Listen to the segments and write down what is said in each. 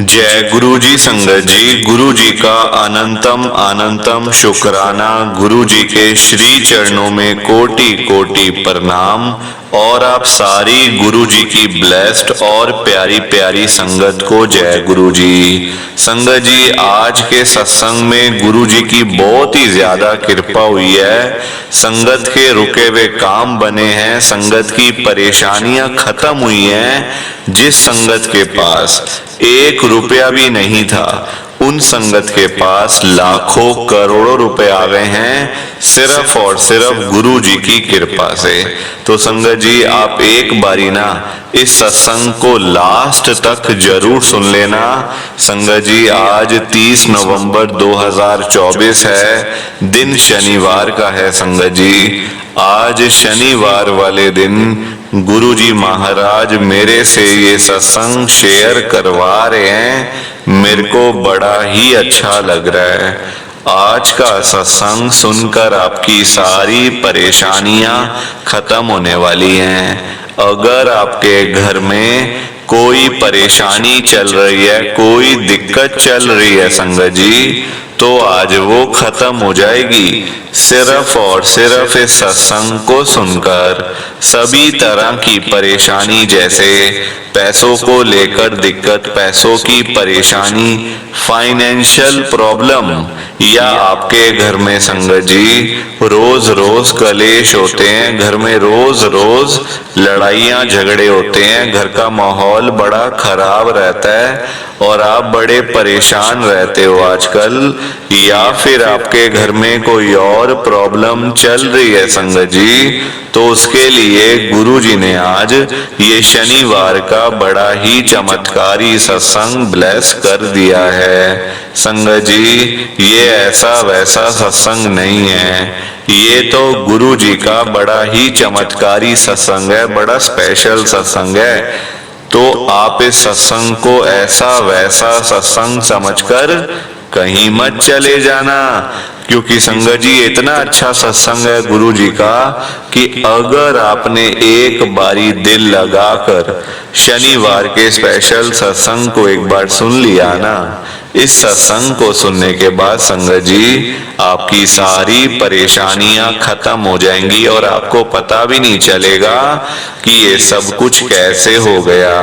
जय गुरु जी। संगत जी, गुरु जी का अनंतम अनंतम शुक्राना। गुरु जी के श्री चरणों में कोटि कोटि प्रणाम। और आप सारी गुरु जी की ब्लेस्ड और प्यारी प्यारी संगत को जय गुरु जी। संगत जी, आज के सत्संग में गुरु जी की बहुत ही ज्यादा कृपा हुई है। संगत के रुके हुए काम बने हैं, संगत की परेशानियां खत्म हुई हैं। जिस संगत के पास 1 रुपया भी नहीं था, उन संगत के पास लाखों करोड़ों रुपए आ गए हैं, सिर्फ और सिर्फ गुरु जी की कृपा से। तो संगत जी, आप एक बारी ना इस सत्संग को लास्ट तक जरूर सुन लेना। संगत जी, आज 30 नवंबर 2024 है, दिन शनिवार का है। संगत जी, आज शनिवार वाले दिन गुरु जी महाराज मेरे से ये सत्संग शेयर करवा रहे हैं। मेरे को बड़ा ही अच्छा लग रहा है। आज का सत्संग सुनकर आपकी सारी परेशानियां खत्म होने वाली हैं। अगर आपके घर में कोई परेशानी चल रही है, कोई दिक्कत चल रही है संगत जी, तो आज वो खत्म हो जाएगी सिर्फ और सिर्फ इस सत्संग को सुनकर। सभी तरह की परेशानी, जैसे पैसों को लेकर दिक्कत, पैसों की परेशानी, फाइनेंशियल प्रॉब्लम, या आपके घर में संगत जी रोज रोज कलेश होते हैं, घर में रोज रोज लड़ाइयां झगड़े होते हैं, घर का माहौल बड़ा खराब रहता है और आप बड़े परेशान रहते हो आजकल, या फिर आपके घर में कोई और प्रॉब्लम चल रही है संगत जी, तो उसके लिए गुरु जी ने आज ये शनिवार का बड़ा ही चमत्कारी सत्संग ब्लेस कर दिया है। संगत जी, ये ऐसा वैसा सत्संग नहीं है, ये तो गुरु जी का बड़ा ही चमत्कारी सत्संग है, बड़ा स्पेशल सत्संग है। तो आप इस सत्संग को ऐसा वैसा सत्संग समझकर कहीं मत चले जाना, क्योंकि संगत जी इतना अच्छा सत्संग है गुरु जी का कि अगर आपने एक बारी दिल लगाकर शनिवार के स्पेशल सत्संग को एक बार सुन लिया ना, इस सत्संग को सुनने के बाद संगत जी आपकी सारी परेशानियां खत्म हो जाएंगी और आपको पता भी नहीं चलेगा कि ये सब कुछ कैसे हो गया।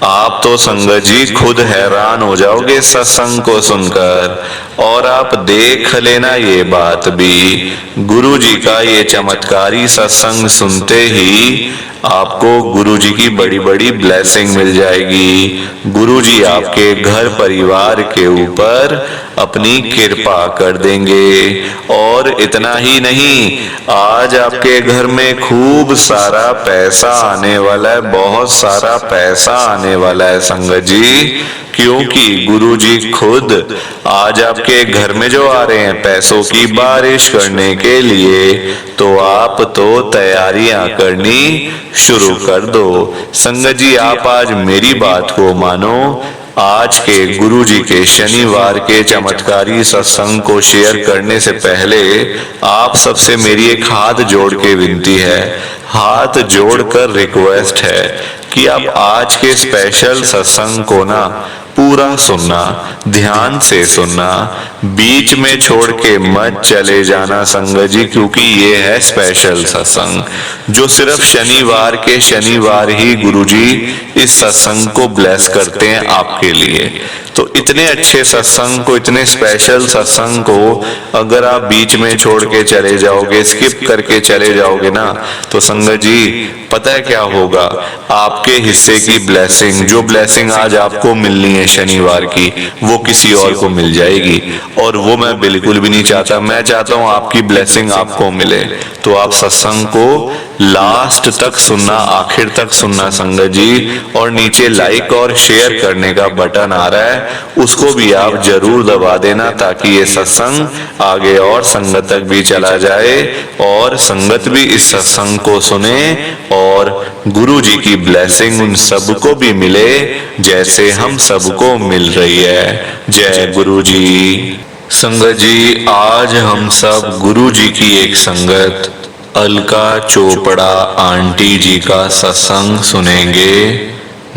आप तो संगत जी खुद हैरान हो जाओगे सत्संग को सुनकर। और आप देख लेना ये बात भी, गुरु जी का ये चमत्कारी सत्संग सुनते ही आपको गुरु जी की बड़ी बड़ी ब्लेसिंग मिल जाएगी। गुरु जी आपके घर परिवार के ऊपर अपनी कृपा कर देंगे। और इतना ही नहीं, आज आपके घर में खूब सारा पैसा आने वाला है, बहुत सारा पैसा आने वाला है संगत जी, क्योंकि गुरु जी खुद आज आपके घर में जो आ रहे हैं पैसों की बारिश करने के लिए, तो आप तो तैयारियां करनी शुरू कर दो। संगत जी, आप आज मेरी बात को मानो। आज के गुरु जी के शनिवार के चमत्कारी सत्संग को शेयर करने से पहले आप सबसे मेरी एक हाथ जोड़ के विनती है, हाथ जोड़कर रिक्वेस्ट है कि आप आज के स्पेशल सत्संग को ना पूरा सुनना, ध्यान से सुनना, बीच में छोड़ के मत चले जाना संगत जी, क्योंकि ये है स्पेशल सत्संग जो सिर्फ शनिवार के शनिवार ही गुरुजी इस सत्संग को ब्लेस करते हैं आपके लिए। तो इतने अच्छे सत्संग को, इतने स्पेशल सत्संग को अगर आप बीच में छोड़ के चले जाओगे, स्किप करके चले जाओगे ना, तो संगत जी पता है क्या होगा, आपके हिस्से की ब्लेसिंग, जो ब्लेसिंग आज आपको मिलनी है शनिवार की, वो किसी और को मिल जाएगी। और वो मैं बिल्कुल भी नहीं चाहता। मैं चाहता हूं आपकी ब्लेसिंग आपको मिले। तो आप सत्संग को लास्ट तक सुनना, आखिर तक सुनना संगत जी। और नीचे लाइक और शेयर करने का बटन आ रहा है, उसको भी आप जरूर दबा देना, ताकि ये सत्संग आगे और संगत तक भी चला जाए और संगत भी इस सत्संग को सुने और गुरु जी की ब्लेसिंग उन सबको भी मिले जैसे हम सबको मिल रही है। जय गुरु जी। संगत जी, आज हम सब गुरु जी की एक संगत अलका चोपड़ा आंटी जी का सत्संग सुनेंगे।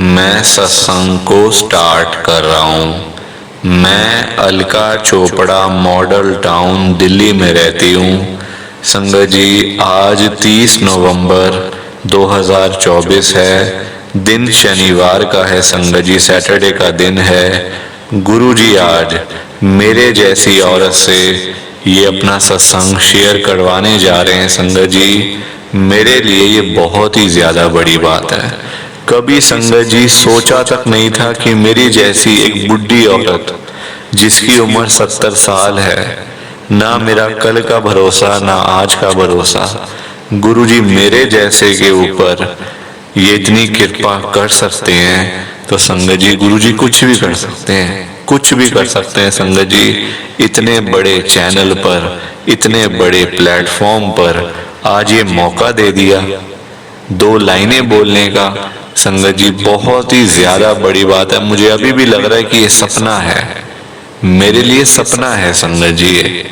मैं सत्संग को स्टार्ट कर रहा हूँ। मैं अलका चोपड़ा मॉडल टाउन दिल्ली में रहती हूँ। संगत जी, आज 30 नवंबर 2024 है। दिन शनिवार का है संगत जी, सैटरडे का दिन है। गुरु जी आज मेरे जैसी औरत से ये अपना सत्संग शेयर करवाने जा रहे हैं। संगत जी, मेरे लिए ये बहुत ही ज्यादा बड़ी बात है। कभी संगत जी सोचा तक नहीं था कि मेरी जैसी एक बुढ़ी औरत जिसकी उम्र 70 साल है, ना मेरा कल का भरोसा ना आज का भरोसा, गुरुजी मेरे जैसे के ऊपर ये इतनी कृपा कर सकते हैं। तो संगत जी, गुरुजी कुछ भी कर सकते हैं, कुछ भी कर सकते हैं। संगत जी, इतने बड़े चैनल पर, इतने बड़े प्लेटफॉर्म पर आज ये मौका दे दिया 2 लाइनें बोलने का। संगत जी, बहुत ही ज्यादा बड़ी बात है। मुझे अभी भी लग रहा है कि ये सपना है, मेरे लिए सपना है संगत जी ये।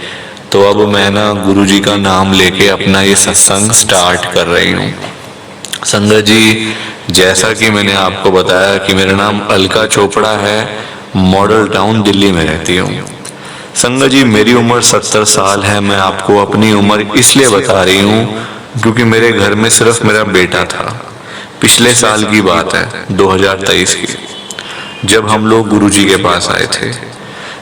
तो अब मैं ना गुरु जी का नाम लेके अपना ये सत्संग स्टार्ट कर रही हूँ। संगत जी, जैसा कि मैंने आपको बताया कि मेरा नाम अलका चोपड़ा है, मॉडल टाउन दिल्ली में रहती हूँ। संगत जी, मेरी उम्र 70 साल है। मैं आपको अपनी उम्र इसलिए बता रही हूँ क्योंकि मेरे घर में सिर्फ मेरा बेटा था। पिछले साल की बात है, 2023 की, जब हम लोग गुरुजी के पास आए थे।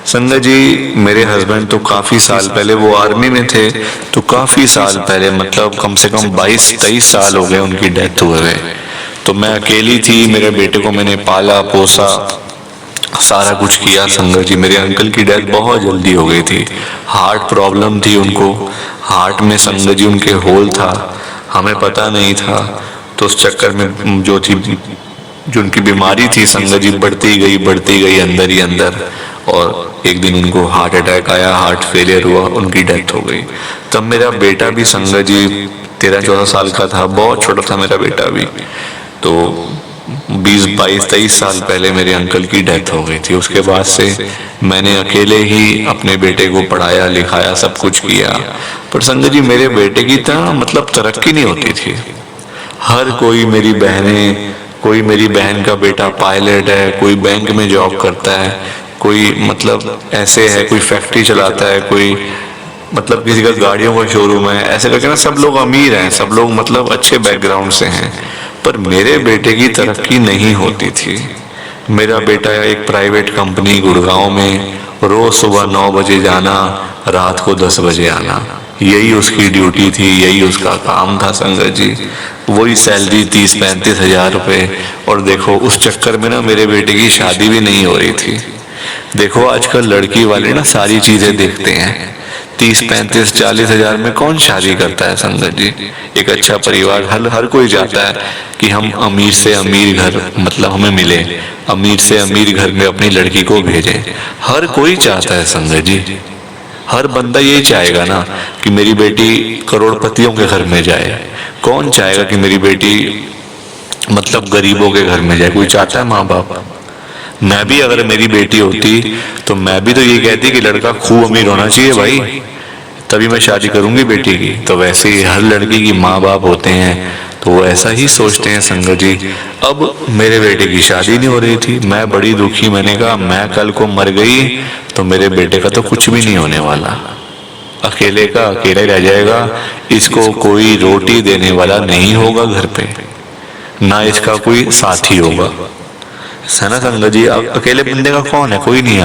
संगत जी, मेरे हस्बैंड तो काफी साल पहले, वो आर्मी में थे, तो काफी साल पहले, मतलब कम से कम 22-23 साल हो गए उनकी डेथ हुए। तो मैं अकेली थी, मेरे बेटे को मैंने पाला पोसा, सारा कुछ किया। संगत जी, मेरे अंकल की डेथ बहुत जल्दी हो गई थी। हार्ट प्रॉब्लम थी उनको, हार्ट में संगत जी उनके होल था, हमें पता नहीं था। तो उस चक्कर में जो उनकी बीमारी थी संगत जी, बढ़ती गई अंदर ही अंदर, और एक दिन उनको हार्ट अटैक आया, हार्ट फेलियर हुआ, उनकी डेथ हो गई। तब मेरा बेटा भी संगत जी 13-14 साल का था, बहुत छोटा था मेरा बेटा भी। तो 20-22-23 साल पहले मेरे अंकल की डेथ हो गई थी। उसके बाद से मैंने अकेले ही अपने बेटे को पढ़ाया लिखाया, सब कुछ किया। पर संगत जी, मेरे बेटे की मतलब तरक्की नहीं होती थी। हर कोई, मेरी बहनें, कोई मेरी बहन का बेटा पायलट है, कोई बैंक में जॉब करता है, कोई मतलब ऐसे है, कोई फैक्ट्री चलाता है, कोई मतलब किसी का गाड़ियों का शोरूम है, ऐसे करके ना सब लोग अमीर हैं, सब लोग मतलब अच्छे बैकग्राउंड से हैं। पर मेरे बेटे की तरक्की नहीं होती थी। मेरा बेटा एक प्राइवेट कंपनी गुड़गांव में, रोज सुबह 9 बजे जाना, रात को 10 बजे आना, यही उसकी ड्यूटी थी, यही उसका काम था। संगत जी, वही सैलरी 30-35 हजार रुपए। और देखो उस चक्कर में ना मेरे बेटे की शादी भी नहीं हो रही थी। देखो आजकल लड़की वाले ना सारी चीजें देखते हैं, 30-35-40 हजार में कौन शादी करता है संगत जी। एक अच्छा परिवार, हर कोई चाहता है कि हम अमीर से अमीर घर, मतलब हमें मिले, अमीर से अमीर घर में अपनी लड़की को भेजें, हर कोई चाहता है संगत जी। हर बंदा यही चाहेगा ना कि मेरी बेटी करोड़पतियों के घर में जाए। कौन चाहेगा कि मेरी बेटी मतलब गरीबों के घर में जाए? कोई चाहता है? माँ बाप। मैं भी अगर मेरी बेटी होती तो मैं भी तो ये कहती कि लड़का खूब अमीर होना चाहिए भाई, तभी मैं शादी करूंगी बेटी की। तो वैसे ही हर लड़की की माँ बाप होते हैं, तो वो ऐसा ही सोचते हैं संगत जी। अब मेरे बेटे की शादी नहीं हो रही थी, मैं बड़ी दुखी। मैंने कहा मैं कल को मर गई तो मेरे बेटे का तो कुछ भी नहीं होने वाला, अकेले का अकेला रह जाएगा, इसको कोई रोटी देने वाला नहीं होगा घर पे, ना इसका कोई साथी होगा, है ना संगत जी। अकेले बंदे का कौन है? कोई नहीं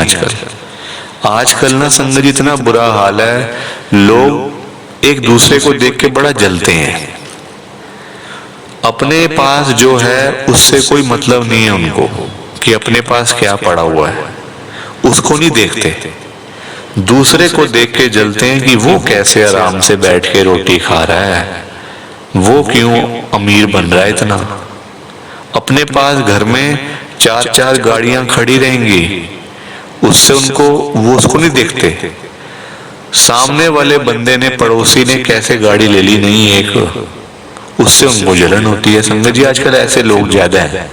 आजकल ना संगत जी इतना बुरा हाल है, लोग एक दूसरे को देख के बड़ा जलते हैं। अपने पास जो है उससे कोई मतलब नहीं है उनको कि अपने पास क्या पड़ा हुआ है, उसको नहीं देखते। दूसरे को देख के जलते हैं कि वो कैसे आराम से बैठ के रोटी खा रहा है, वो क्यों अमीर बन रहा है इतना। अपने पास घर में 4-4 गाड़ियां खड़ी रहेंगी, उससे वो उसको नहीं देखते। सामने वाले बंदे ने, पड़ोसी ने कैसे गाड़ी ले ली, नहीं एक, उससे उनको जलन होती है। संगत जी आजकल ऐसे लोग ज्यादा हैं,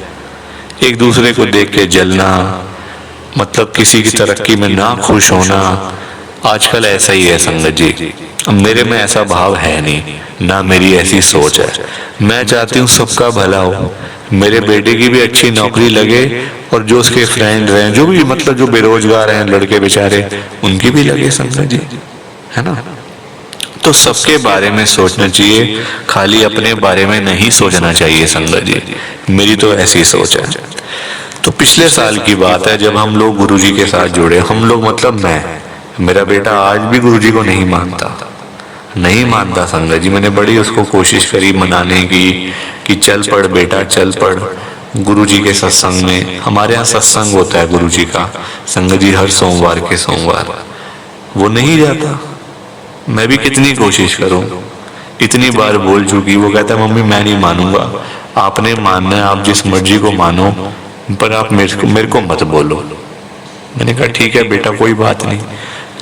एक दूसरे को देख के जलना, मतलब किसी की तरक्की में ना खुश होना, आजकल ऐसा ही है संगत जी। अब मेरे में ऐसा भाव है नहीं, ना मेरी ऐसी सोच है। मैं चाहती हूँ सबका भला हो, मेरे बेटे की भी अच्छी नौकरी लगे और जो उसके फ्रेंड हैं, जो भी मतलब जो बेरोजगार हैं लड़के बेचारे, उनकी भी लगे संगत जी, है ना। तो सबके बारे में सोचना चाहिए, खाली अपने बारे में नहीं सोचना चाहिए संगत जी। मेरी तो ऐसी सोच है। तो पिछले साल की बात है, जब हम लोग गुरुजी के साथ जुड़े, हम लोग मतलब मेरा बेटा आज भी गुरुजी को नहीं मानता संगत जी। मैंने बड़ी उसको कोशिश करी मनाने की कि चल पढ़ बेटा, चल पढ़ गुरुजी के सत्संग में। हमारे यहाँ सत्संग होता है गुरुजी का संगत जी, हर सोमवार के सोमवार। वो नहीं जाता। मैं भी कितनी कोशिश करूं, इतनी बार बोल चुकी। वो कहता है मम्मी मैं नहीं मानूंगा, आपने मानना है, आप जिस मर्जी को मानो, पर आप मेरे को मत बोलो। मैंने कहा ठीक है बेटा, कोई बात नहीं,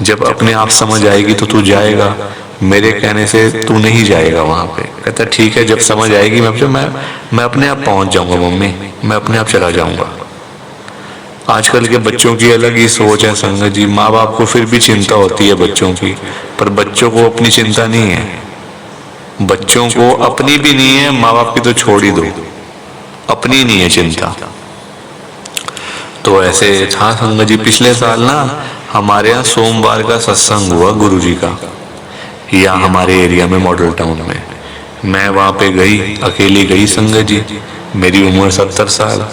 जब अपने आप समझ आएगी तो तू जाएगा, मेरे कहने से तू नहीं जाएगा वहां पे। कहता ठीक है, जब समझ आएगी मैं अपने आप पहुंच जाऊंगा मम्मी, मैं अपने आप चला जाऊंगा। आजकल के बच्चों की अलग ही सोच है संगत जी। माँ बाप को फिर भी चिंता होती है बच्चों की, पर बच्चों को अपनी चिंता नहीं है। बच्चों को अपनी भी नहीं है, माँ बाप की तो छोड़ ही दो, अपनी नहीं है चिंता। तो ऐसे था संगत जी। पिछले साल ना हमारे यहाँ सोमवार का सत्संग हुआ गुरुजी का, या हमारे एरिया में मॉडल टाउन में। मैं वहां पे गई, अकेली गई संगत जी। मेरी उम्र 70 साल।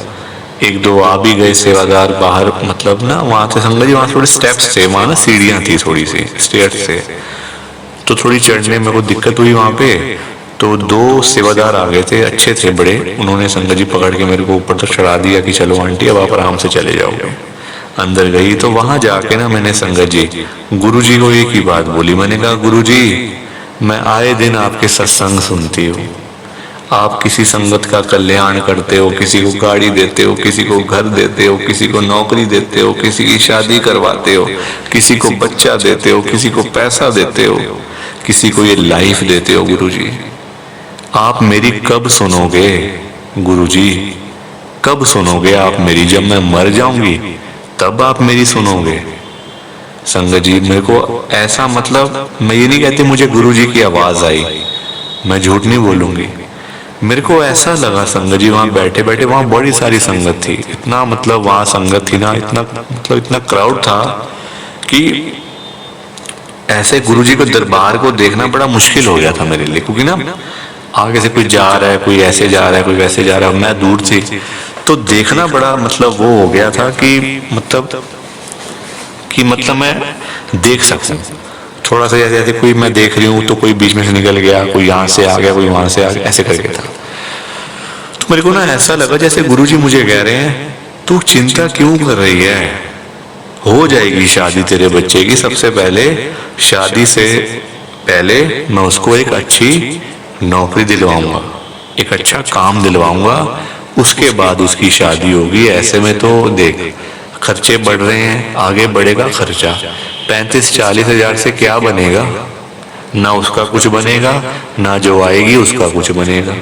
एक दो आ भी गए सेवादार बाहर, मतलब ना वहां से संगत जी, वहां थोड़े स्टेप्स थे, वहां ना सीढ़ियां थी थोड़ी सी स्टेयर्स से, तो थोड़ी चढ़ने में को दिक्कत हुई वहां पे। तो दो सेवादार आ गए थे, अच्छे थे बड़े, उन्होंने संगत जी पकड़ के मेरे को ऊपर तक चढ़ा दिया कि चलो आंटी अब आप आराम से चले जाओगे। अंदर गई तो वहां जाके ना मैंने संगत जी गुरुजी को एक ही बात बोली। मैंने कहा गुरुजी, मैं आए दिन आपके सत्संग सुनती हूँ, आप किसी संगत का कल्याण करते हो, किसी को गाड़ी देते हो, किसी को घर देते हो, किसी को नौकरी देते हो, किसी की शादी करवाते हो, किसी को बच्चा देते हो, किसी को पैसा देते हो, किसी को ये लाइफ देते हो। गुरुजी आप मेरी कब सुनोगे? गुरुजी कब सुनोगे आप मेरी? जब मैं मर जाऊंगी तब आप मेरी सुनोगे? संगत जी मेरे को ऐसा, मतलब मैं ये नहीं कहती मुझे गुरुजी की आवाज आई, मैं झूठ नहीं बोलूंगी, मेरे को ऐसा लगा संगत जी वहां बैठे बैठे, वहां बड़ी सारी संगत थी, इतना मतलब वहां संगत थी ना, इतना मतलब इतना क्राउड था कि ऐसे गुरुजी को दरबार को देखना बड़ा मुश्किल हो गया था मेरे लिए, क्योंकि ना आगे से कोई जा रहा है, कोई ऐसे जा रहा है, कोई वैसे जा रहा है, मैं दूर थी, तो देखना बड़ा मतलब वो हो गया था कि मतलब मैं देख सकूं थोड़ा सा, जैसे कोई मैं देख रही हूँ तो कोई बीच में से निकल गया, कोई यहाँ से आ गया, कोई वहां से आ गया, ऐसे करके था। तो मेरे को ना ऐसा लगा जैसे गुरुजी मुझे कह रहे हैं तू चिंता क्यों कर रही है, हो जाएगी शादी तेरे बच्चे की, सबसे पहले शादी से पहले मैं उसको एक अच्छी नौकरी दिलवाऊंगा, एक अच्छा काम दिलवाऊंगा, उसके बाद उसकी शादी होगी। ऐसे में तो देख खर्चे बढ़ रहे हैं, आगे बढ़ेगा खर्चा, 35-40 हजार से क्या बनेगा, ना उसका कुछ बनेगा, ना जो आएगी उसका कुछ बनेगा।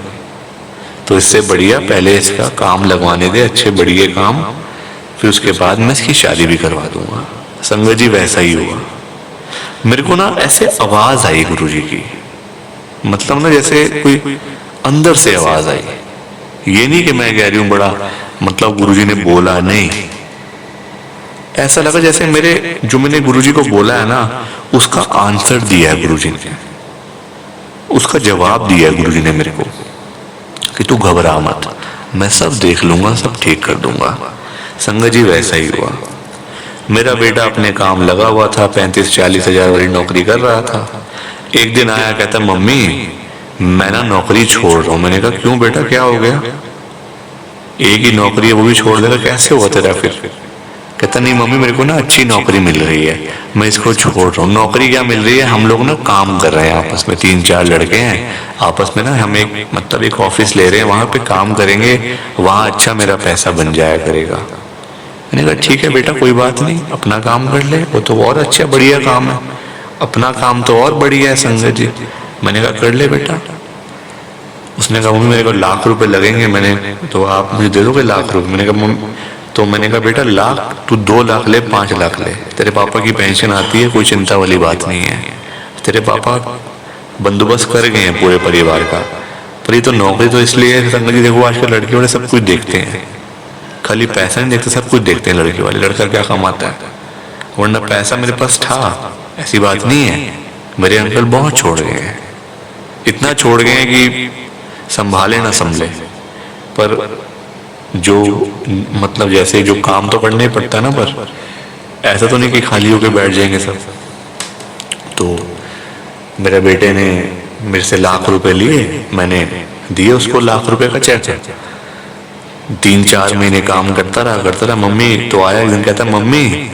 तो इससे बढ़िया पहले इसका काम लगवाने दे, अच्छे बढ़िया काम, फिर उसके बाद मैं इसकी शादी भी करवा दूंगा। संगत जी वैसा ही हुआ। मेरे को ना ऐसे आवाज आई गुरुजी की, मतलब ना जैसे कोई अंदर से आवाज आई, ये नहीं कि मैं कह रही हूं बड़ा मतलब गुरुजी ने बोला, नहीं, ऐसा लगा जैसे मैंने गुरुजी को बोला है ना, उसका आंसर दिया है गुरुजी ने, उसका जवाब दिया है गुरुजी ने मेरे को कि तू घबरा मत, मैं सब देख लूंगा, सब ठीक कर दूंगा। संगत जी वैसा ही हुआ। मेरा बेटा अपने काम लगा हुआ था, 35-40 हजार वाली नौकरी कर रहा था। एक दिन आया, कहता मम्मी मैं ना नौकरी छोड़ रहा हूं। मैंने कहा क्यों बेटा, क्या हो गया? एक ही नौकरी है वो भी छोड़ देगा, कैसे हुआ तेरा? फिर कहता नहीं मम्मी मेरे को ना अच्छी नौकरी मिल रही है, मैं इसको छोड़ रहा हूँ। नौकरी क्या मिल रही है? हम लोग ना काम कर रहे हैं आपस में, 3-4 लड़के हैं आपस में ना, हम एक ऑफिस ले रहे हैं, वहां पे काम करेंगे, वहां अच्छा मेरा पैसा बन जाया करेगा। मैंने कहा ठीक है बेटा कोई बात नहीं, अपना काम कर ले, वो तो और अच्छा बढ़िया काम है, अपना काम तो और बढ़िया है संगत जी। मैंने कहा कर ले बेटा। उसने कहा मम्मी मेरे को लाख रुपए लगेंगे। मैंने तो आप मुझे दे दोगे लाख रुपए? मैंने कहा बेटा लाख, तू 2 लाख ले, 5 लाख ले, तेरे पापा की पेंशन आती है, कोई चिंता वाली बात नहीं है, तेरे पापा बंदोबस्त कर गए हैं पूरे परिवार का, पर ये तो नौकरी तो इसलिए है संगत जी, देखो आजकल लड़के वाले सब कुछ देखते हैं, खाली पैसा नहीं देखते, सब कुछ देखते हैं लड़के वाले, लड़का क्या कमाता है। वरना पैसा मेरे पास था, ऐसी बात नहीं है। मेरे अंकल बहुत छोड़ गए हैं, इतना छोड़ गए हैं कि संभाले ना संभले। पर जो मतलब जैसे जो काम तो करना ही पड़ता है ना, पर ऐसा तो नहीं कि खाली होके बैठ जाएंगे सब। तो मेरे बेटे ने मेरे से लाख रुपए लिए, मैंने दिए उसको लाख रुपए का चेक। 3-4 महीने काम करता रहा। मम्मी तो आया एक दिन, कहता मम्मी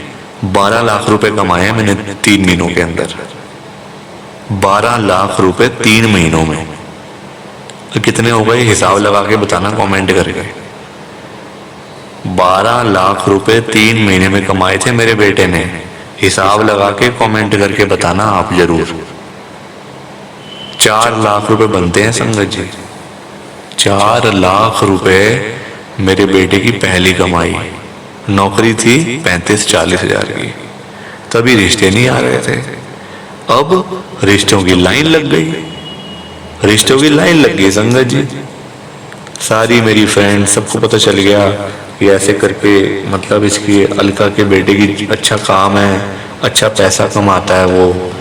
12 लाख रुपए कमाए मैंने 3 महीनों के अंदर। 12 लाख रुपए 3 महीनों में। तो कितने हो गए हिसाब लगा के बताना कमेंट करके। 12 लाख रुपए 3 महीने में कमाए थे मेरे बेटे ने, हिसाब लगा के कमेंट करके बताना आप जरूर। 4 लाख रुपए बनते हैं संगत जी। 4 लाख रुपए मेरे बेटे की पहली कमाई। नौकरी थी 35-40 हजार की, तभी रिश्ते नहीं आ रहे थे। अब रिश्तों की लाइन लग गई, रिश्तों की लाइन लग गई संगत जी। सारी मेरी फ्रेंड सबको पता चल गया कि ऐसे करके मतलब इसकी अलका के बेटे की अच्छा काम है, अच्छा पैसा कमाता है वो।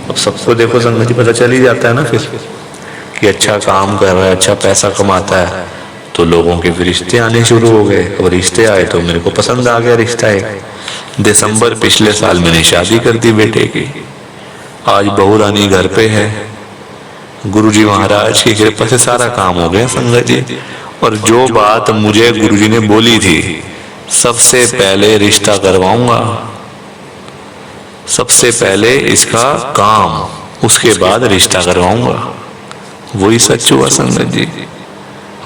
अब सबको देखो संगत जी पता चल ही जाता है ना फिर कि अच्छा काम कर रहा है, अच्छा पैसा कमाता है, तो लोगों के फिर रिश्ते आने शुरू हो गए। और रिश्ते आए तो मेरे को पसंद आ गया रिश्ता। एक दिसंबर पिछले साल मैंने शादी कर दी बेटे की। आज बहू रानी घर पे है, गुरुजी महाराज की कृपा से सारा काम हो गया संगत जी। और जो बात मुझे गुरुजी ने बोली थी, सबसे पहले रिश्ता करवाऊंगा, सबसे पहले इसका काम, उसके बाद रिश्ता करवाऊंगा, वही सच हुआ संगत जी,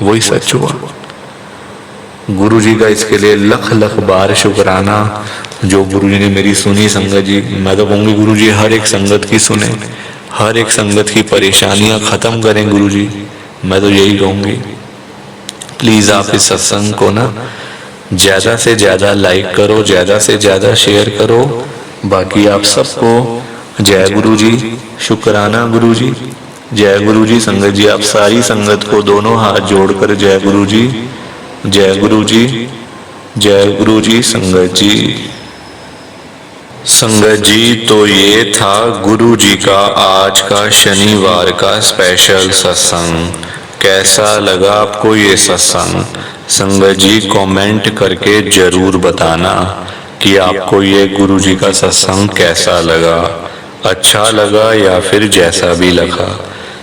वही सच हुआ। गुरुजी का इसके लिए लख लख बार शुक्राना, जो गुरुजी ने मेरी सुनी संगत जी। मैं तो कहूँगी गुरुजी हर एक संगत की सुने, हर एक संगत की परेशानियां खत्म करें गुरुजी, मैं तो यही कहूँगी। प्लीज आप इस सत्संग को ना ज्यादा से ज्यादा लाइक करो, ज्यादा से ज्यादा शेयर करो। बाकी आप सबको जय गुरुजी, शुक्राना गुरुजी, जय गुरुजी। संगत जी आप सारी संगत को दोनों हाथ जोड़कर जय गुरुजी, जय गुरुजी, जय गुरुजी। संगत जी, संगत जी तो ये था गुरुजी का आज का शनिवार का स्पेशल सत्संग। कैसा लगा आपको ये सत्संग? संगत जी कमेंट करके जरूर बताना कि आपको ये गुरुजी का सत्संग कैसा लगा, अच्छा लगा या फिर जैसा भी लगा।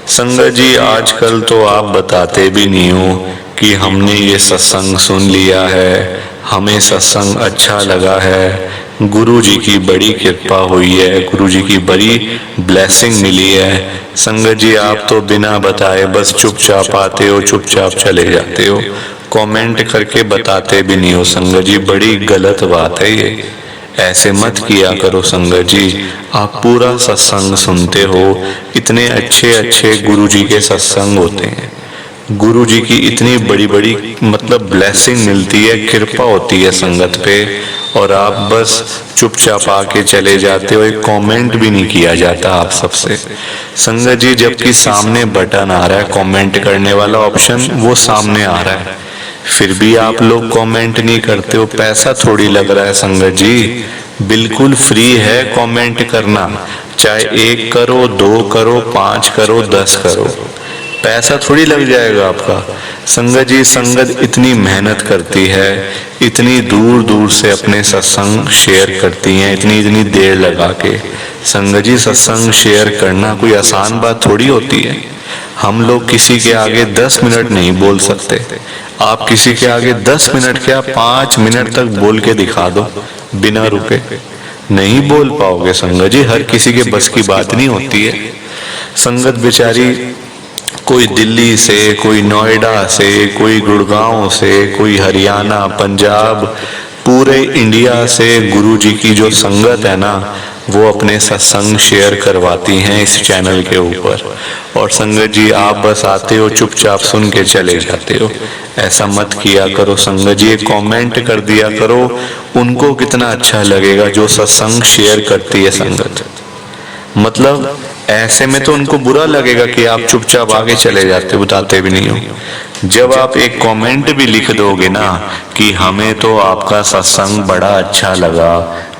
संगत जी आजकल तो आप बताते भी नहीं हो कि हमने ये सत्संग सुन लिया है, हमें सत्संग अच्छा लगा है, गुरुजी की बड़ी कृपा हुई है, गुरुजी की बड़ी ब्लेसिंग मिली है। संगत जी आप तो बिना बताए बस चुपचाप आते हो, चुपचाप चले जाते हो, कमेंट करके बताते भी नहीं हो। संगत जी बड़ी गलत बात है ये, ऐसे मत किया करो संगत जी। आप पूरा सत्संग सुनते हो, इतने अच्छे अच्छे गुरुजी के सत्संग होते हैं, गुरुजी की इतनी बड़ी बड़ी मतलब ब्लेसिंग मिलती है, कृपा होती है संगत पे, और आप बस चुपचाप आके चले जाते हो, एक कमेंट भी नहीं किया जाता आप सबसे। संगत जी जबकि सामने बटन आ रहा है कमेंट करने वाला ऑप्शन, वो सामने आ रहा है, फिर भी आप लोग कमेंट नहीं करते हो। पैसा थोड़ी लग रहा है संगत जी, बिल्कुल फ्री है कमेंट करना, चाहे 1 करो, 2 करो, 5 करो, 10 करो, पैसा थोड़ी लग जाएगा आपका। संगत जी संगत इतनी मेहनत करती है, इतनी दूर दूर से अपने सत्संग शेयर करती हैं, इतनी इतनी देर लगा के। संगत जी सत्संग शेयर करना कोई आसान बात थोड़ी होती है। हम लोग किसी के आगे 10 मिनट नहीं बोल सकते, आप किसी के आगे 10 मिनट क्या 5 मिनट तक बोल के दिखा दो बिना रुके, नहीं बोल पाओगे संगत जी, हर किसी के बस की बात नहीं होती है। संगत बेचारी कोई दिल्ली से, कोई नोएडा से, कोई गुड़गांव से, कोई हरियाणा, पंजाब, पूरे इंडिया से गुरुजी की जो संगत है ना, वो अपने सत्संग शेयर करवाती हैं इस चैनल के ऊपर। और संगत जी आप बस आते हो, चुपचाप सुन के चले जाते हो, ऐसा मत किया करो संगत जी। कमेंट कर दिया करो, उनको कितना अच्छा लगेगा जो सत्संग शेयर करती है संगत। मतलब ऐसे में तो उनको बुरा लगेगा कि आप चुपचाप आगे चले जाते, बताते भी नहीं हो। जब आप एक कमेंट भी लिख दोगे ना कि हमें तो आपका सत्संग बड़ा अच्छा लगा,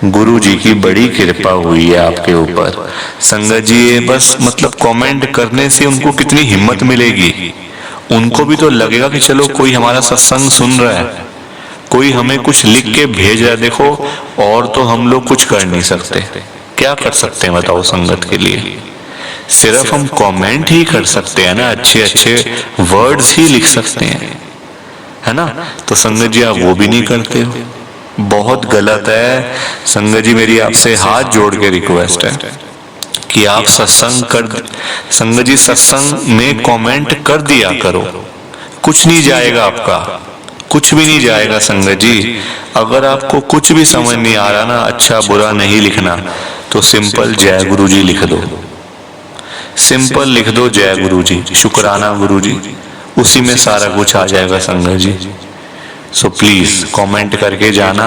गुरु जी की बड़ी कृपा हुई है आपके ऊपर। संगत जी ये बस मतलब कमेंट करने से उनको कितनी हिम्मत मिलेगी, उनको भी तो लगेगा कि चलो कोई हमारा सत्संग सुन रहा है, कोई हमें कुछ लिख के भेज रहा है। देखो और तो हम लोग कुछ कर नहीं सकते, क्या कर सकते हैं बताओ संगत के लिए? सिर्फ हम कमेंट ही कर सकते हैं ना, अच्छे अच्छे वर्ड्स ही लिख सकते हैं, है ना। तो संगत जी आप वो भी नहीं करते हो, बहुत गलत है। संगत जी मेरी आपसे हाथ जोड़ के रिक्वेस्ट है कि आप सत्संग कर, संगत जी सत्संग में कमेंट कर दिया करो, कुछ नहीं जाएगा आपका, कुछ भी नहीं जाएगा। संगत जी अगर आपको कुछ भी समझ नहीं आ रहा ना, अच्छा बुरा नहीं लिखना, तो सिंपल जय गुरु जी लिख दो, सिंपल लिख दो जय गुरु जी, शुक्राना गुरु जी, उसी में सारा कुछ आ जाएगा संगत जी। सो प्लीज कमेंट करके जाना,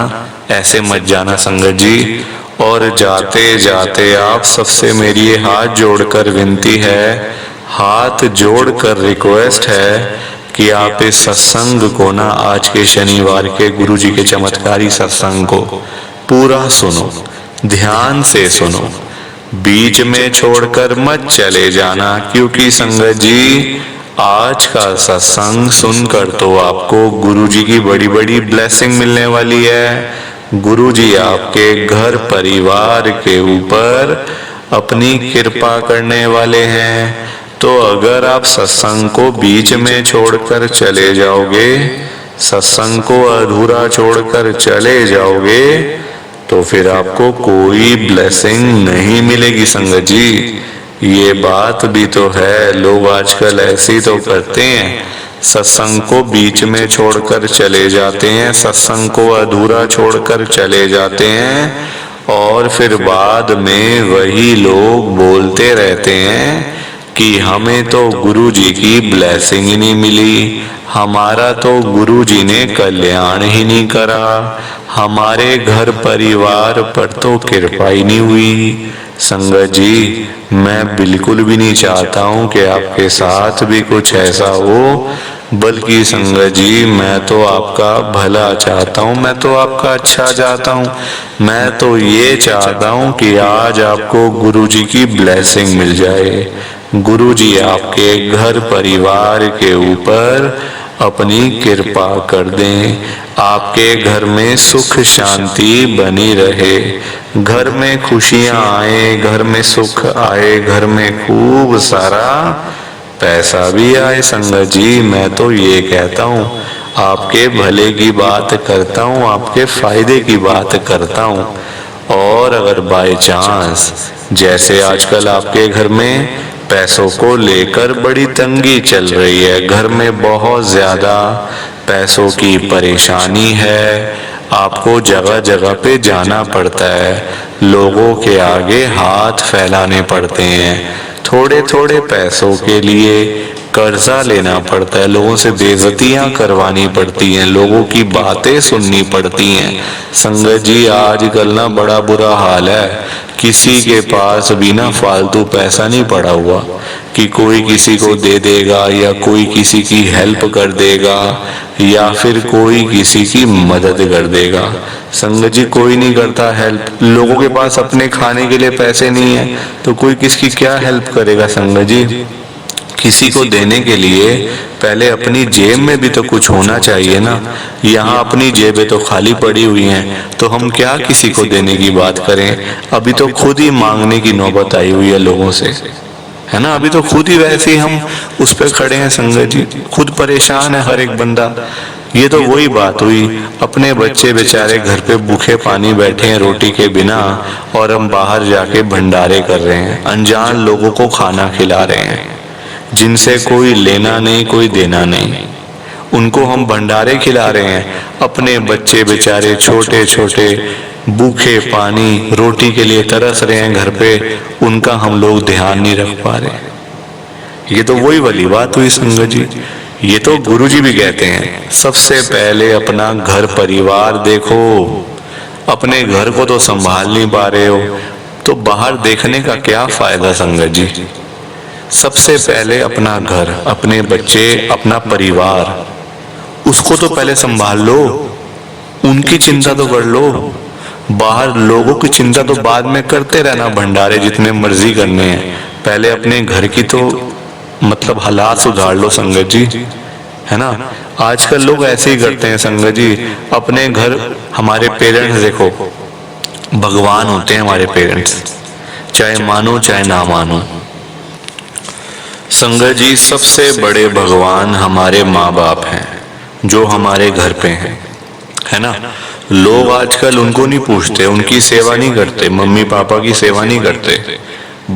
ऐसे मत जाना संगत जी। और जाते जाते आप सबसे मेरी ये हाथ जोड़कर विनती है, हाथ जोड़कर रिक्वेस्ट है कि आप इस सत्संग को ना, आज के शनिवार के गुरु जी के चमत्कारी सत्संग को पूरा सुनो, ध्यान से सुनो, बीच में छोड़कर मत चले जाना। क्योंकि संगत जी आज का सत्संग सुनकर तो आपको गुरु जी की बड़ी बड़ी ब्लेसिंग मिलने वाली है। गुरु जी आपके घर परिवार के ऊपर अपनी कृपा करने वाले हैं। तो अगर आप सत्संग को बीच में छोड़कर चले जाओगे, सत्संग को अधूरा छोड़कर चले जाओगे, तो फिर आपको कोई ब्लेसिंग नहीं मिलेगी संगत जी। ये बात भी तो है, लोग आजकल ऐसे तो करते हैं, सत्संग को बीच में छोड़कर चले जाते हैं, सत्संग को अधूरा छोड़कर चले जाते हैं, और फिर बाद में वही लोग बोलते रहते हैं कि हमें तो गुरु जी की ब्लेसिंग ही नहीं मिली, हमारा तो गुरु जी ने कल्याण ही नहीं करा, हमारे घर परिवार पर तो कृपा ही नहीं हुई। संगत जी मैं बिल्कुल भी नहीं चाहता हूँ कि आपके साथ भी कुछ ऐसा हो, बल्कि संगत जी मैं तो आपका भला चाहता हूँ, मैं तो आपका अच्छा चाहता हूँ। मैं तो ये चाहता हूँ कि आज आपको गुरु जी की ब्लेसिंग मिल जाए, गुरु जी आपके घर परिवार के ऊपर अपनी कृपा कर दें, आपके घर में सुख शांति बनी रहे, घर में खुशियां आए, घर में सुख आए, घर में खूब सारा पैसा भी आए। संगत जी मैं तो ये कहता हूँ, आपके भले की बात करता हूँ, आपके फायदे की बात करता हूँ। और अगर बाय चांस जैसे आजकल आपके घर में पैसों को लेकर बड़ी तंगी चल रही है, घर में बहुत ज्यादा पैसों की परेशानी है, आपको जगह जगह पे जाना पड़ता है, लोगों के आगे हाथ फैलाने पड़ते हैं, थोड़े थोड़े पैसों के लिए कर्जा लेना पड़ता है, लोगों से बेइज्जतियां करवानी पड़ती हैं, लोगों की बातें सुननी पड़ती हैं। संगत जी आजकल ना बड़ा बुरा हाल है, किसी के पास भी ना फालतू पैसा नहीं पड़ा हुआ कि कोई किसी को दे देगा, या कोई किसी की हेल्प कर देगा, या फिर कोई किसी की मदद कर देगा। संगत जी कोई नहीं करता हेल्प, लोगों के पास अपने खाने के लिए पैसे नहीं है तो कोई किसकी क्या हेल्प करेगा। संगत जी किसी को देने के लिए पहले अपनी जेब में भी तो कुछ होना चाहिए ना, यहाँ अपनी जेबें तो खाली पड़ी हुई हैं, तो हम क्या किसी को देने की बात करें। अभी तो खुद ही मांगने की नौबत आई हुई है लोगों से, है ना। अभी तो खुद ही वैसे ही हम उस पर खड़े हैं संगत जी, खुद परेशान है हर एक बंदा। ये तो वही बात हुई, अपने बच्चे बेचारे घर पे भूखे पानी बैठे हैं रोटी के बिना, और हम बाहर जाके भंडारे कर रहे हैं, अनजान लोगों को खाना खिला रहे हैं, जिनसे कोई लेना नहीं कोई देना नहीं, उनको हम भंडारे खिला रहे हैं। अपने बच्चे बेचारे छोटे छोटे भूखे पानी रोटी के लिए तरस रहे हैं घर पे, उनका हम लोग ध्यान नहीं रख पा रहे। ये तो वही वाली बात हुई संगत जी। ये तो गुरु जी भी कहते हैं सबसे पहले अपना घर परिवार देखो, अपने घर को तो संभाल नहीं पा रहे हो, तो बाहर देखने का क्या फायदा संगत जी। सबसे पहले अपना घर, अपने बच्चे, अपना परिवार, उसको तो पहले संभाल लो, उनकी चिंता तो कर लो। बाहर लोगों की चिंता तो बाद में करते रहना, भंडारे जितने मर्जी करने हैं, पहले अपने घर की तो मतलब हालात सुधार लो संगत जी, है ना। आजकल लोग ऐसे ही करते हैं संगत जी, अपने घर, हमारे पेरेंट्स देखो भगवान होते हैं हमारे पेरेंट्स, चाहे मानो चाहे ना मानो। संगत जी सबसे बड़े भगवान हमारे माँ बाप हैं, जो हमारे घर पे हैं, है ना। लोग आजकल उनको नहीं पूछते, उनकी सेवा नहीं करते, मम्मी पापा की सेवा नहीं करते,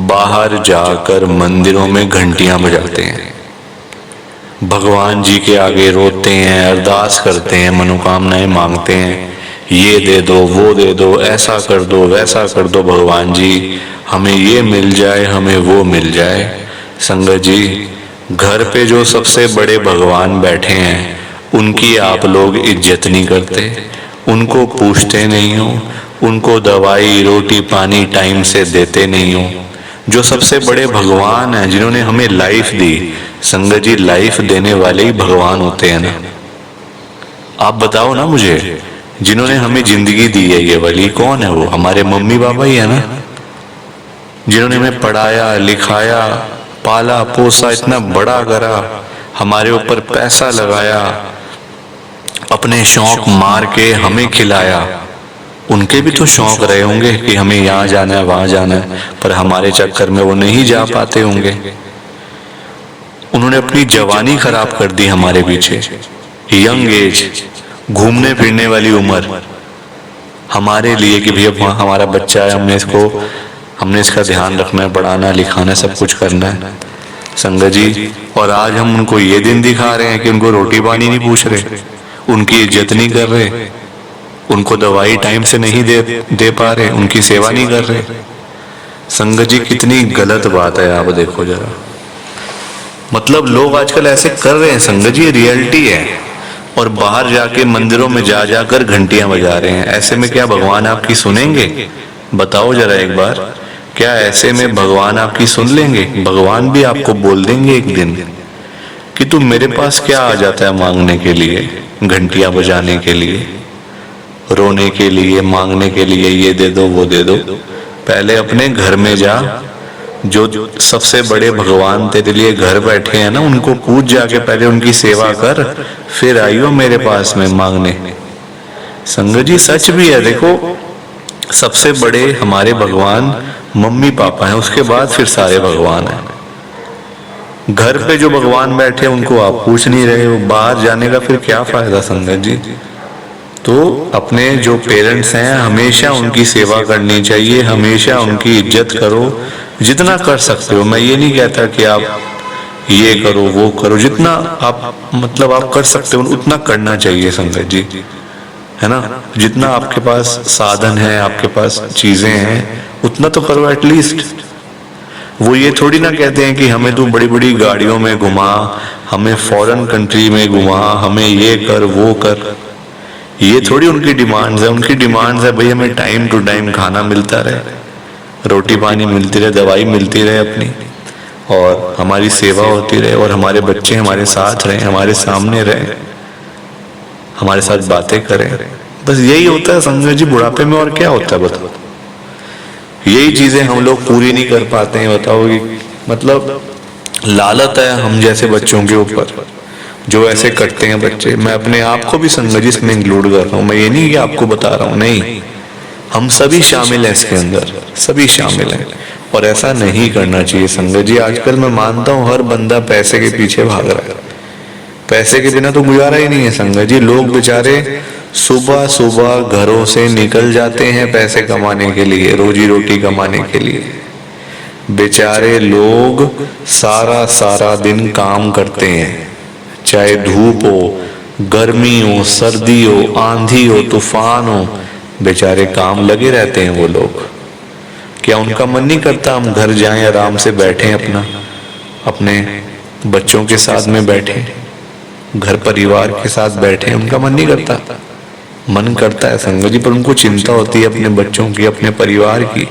बाहर जाकर मंदिरों में घंटियां बजाते हैं, भगवान जी के आगे रोते हैं, अरदास करते हैं, मनोकामनाएं मांगते हैं, ये दे दो, वो दे दो, ऐसा कर दो, वैसा कर दो भगवान जी, हमें ये मिल जाए, हमें वो मिल जाए। संगत जी घर पे जो सबसे बड़े भगवान बैठे हैं, उनकी आप लोग इज्जत नहीं करते, उनको पूछते नहीं हो, उनको दवाई रोटी पानी टाइम से देते नहीं हो। जो सबसे बड़े भगवान हैं, जिन्होंने हमें लाइफ दी, संगत जी लाइफ देने वाले ही भगवान होते हैं ना। आप बताओ ना मुझे, जिन्होंने हमें जिंदगी दी है ये वाली, कौन है वो? हमारे मम्मी पापा ही है ना, जिन्होंने हमें पढ़ाया लिखाया, पाला पोसा, इतना बड़ा करा, हमारे ऊपर पैसा लगाया, अपने शौक मार के हमें खिलाया। उनके भी तो शौक रहे होंगे कि हमें यहाँ जाना है वहां जाना है, पर हमारे चक्कर में वो नहीं जा पाते होंगे। उन्होंने अपनी जवानी खराब कर दी हमारे पीछे, यंग एज, घूमने फिरने वाली उम्र हमारे लिए कि भैया हमारा बच्चा है, हमने इसका ध्यान रखना है, पढ़ाना लिखाना सब कुछ करना है संगत जी। और आज हम उनको ये दिन दिखा रहे हैं कि उनको रोटी पानी नहीं पूछ रहे, उनकी इज्जत नहीं कर रहे, उनको दवाई टाइम से नहीं दे पा रहे, उनकी सेवा नहीं कर रहे। संगत जी कितनी गलत बात है, आप देखो जरा, मतलब लोग आजकल ऐसे कर रहे हैं संगत जी, रियलिटी है। और बाहर जाके मंदिरों में जा जाकर घंटियां बजा रहे हैं। ऐसे में क्या भगवान आपकी सुनेंगे? बताओ जरा एक बार, क्या ऐसे में भगवान आपकी सुन लेंगे? भगवान भी आपको बोल देंगे एक दिन कि तुम मेरे पास क्या आ जाता है मांगने के लिए, घंटियां बजाने के लिए, रोने के लिए, मांगने के लिए, ये दे दो वो दे दो। पहले अपने घर में जा, जो सबसे बड़े भगवान तेरे लिए घर बैठे हैं ना, उनको पूछ जाके, पहले उनकी सेवा कर, फिर आइयो मेरे पास में मांगने। संगत जी सच भी है, देखो सबसे बड़े हमारे भगवान मम्मी पापा हैं, उसके बाद फिर सारे भगवान हैं। घर पे जो भगवान बैठे उनको आप पूछ नहीं रहे हो, बाहर जाने का फिर क्या फायदा संगत जी। तो अपने जो पेरेंट्स हैं हमेशा उनकी सेवा करनी चाहिए, हमेशा उनकी इज्जत करो जितना कर सकते हो। मैं ये नहीं कहता कि आप ये करो वो करो, जितना आप मतलब आप कर सकते हो उतना करना चाहिए संगत जी, है ना। जितना आपके पास साधन है, आपके पास चीजें हैं, उतना तो करो एटलीस्ट। वो ये थोड़ी ना कहते हैं कि हमें तू बड़ी बड़ी गाड़ियों में घुमा, हमें फॉरेन कंट्री में घुमा, हमें ये कर वो कर, ये थोड़ी उनकी डिमांड्स है। उनकी डिमांड्स है भाई हमें टाइम टू टाइम खाना मिलता रहे, रोटी पानी मिलती रहे, दवाई मिलती रहे अपनी, और हमारी सेवा होती रहे, और हमारे बच्चे हमारे साथ रहें, हमारे सामने रहें, हमारे साथ बातें करें। बस यही होता है संजय जी बुढ़ापे में, और क्या होता है बताओ। यही चीजें हम लोग पूरी नहीं कर पाते हैं, बताओ। मतलब लालत है हम जैसे बच्चों के ऊपर, जो ऐसे करते हैं बच्चे। मैं अपने आप को भी संगत जी इसमें इंक्लूड कर रहा हूँ, मैं ये नहीं कि आपको बता रहा हूँ, नहीं, हम सभी शामिल हैं इसके अंदर, सभी शामिल हैं। और ऐसा नहीं करना चाहिए संगत जी। आजकल मैं मानता हूँ हर बंदा पैसे के पीछे भाग रहा है, पैसे के बिना तो गुजारा ही नहीं है संगत जी। लोग बेचारे सुबह सुबह घरों से निकल जाते हैं पैसे कमाने के लिए, रोजी रोटी कमाने के लिए। बेचारे लोग सारा सारा दिन काम करते हैं, चाहे धूप हो, गर्मी हो, सर्दी हो, आंधी हो, तूफान हो, बेचारे काम लगे रहते हैं वो लोग। क्या उनका मन नहीं करता हम घर जाएं, आराम से बैठें, अपने बच्चों के साथ में बैठें, घर परिवार के साथ बैठें? उनका मन नहीं करता? मन करता है संगत जी, पर उनको चिंता होती है अपने बच्चों की, अपने परिवार की,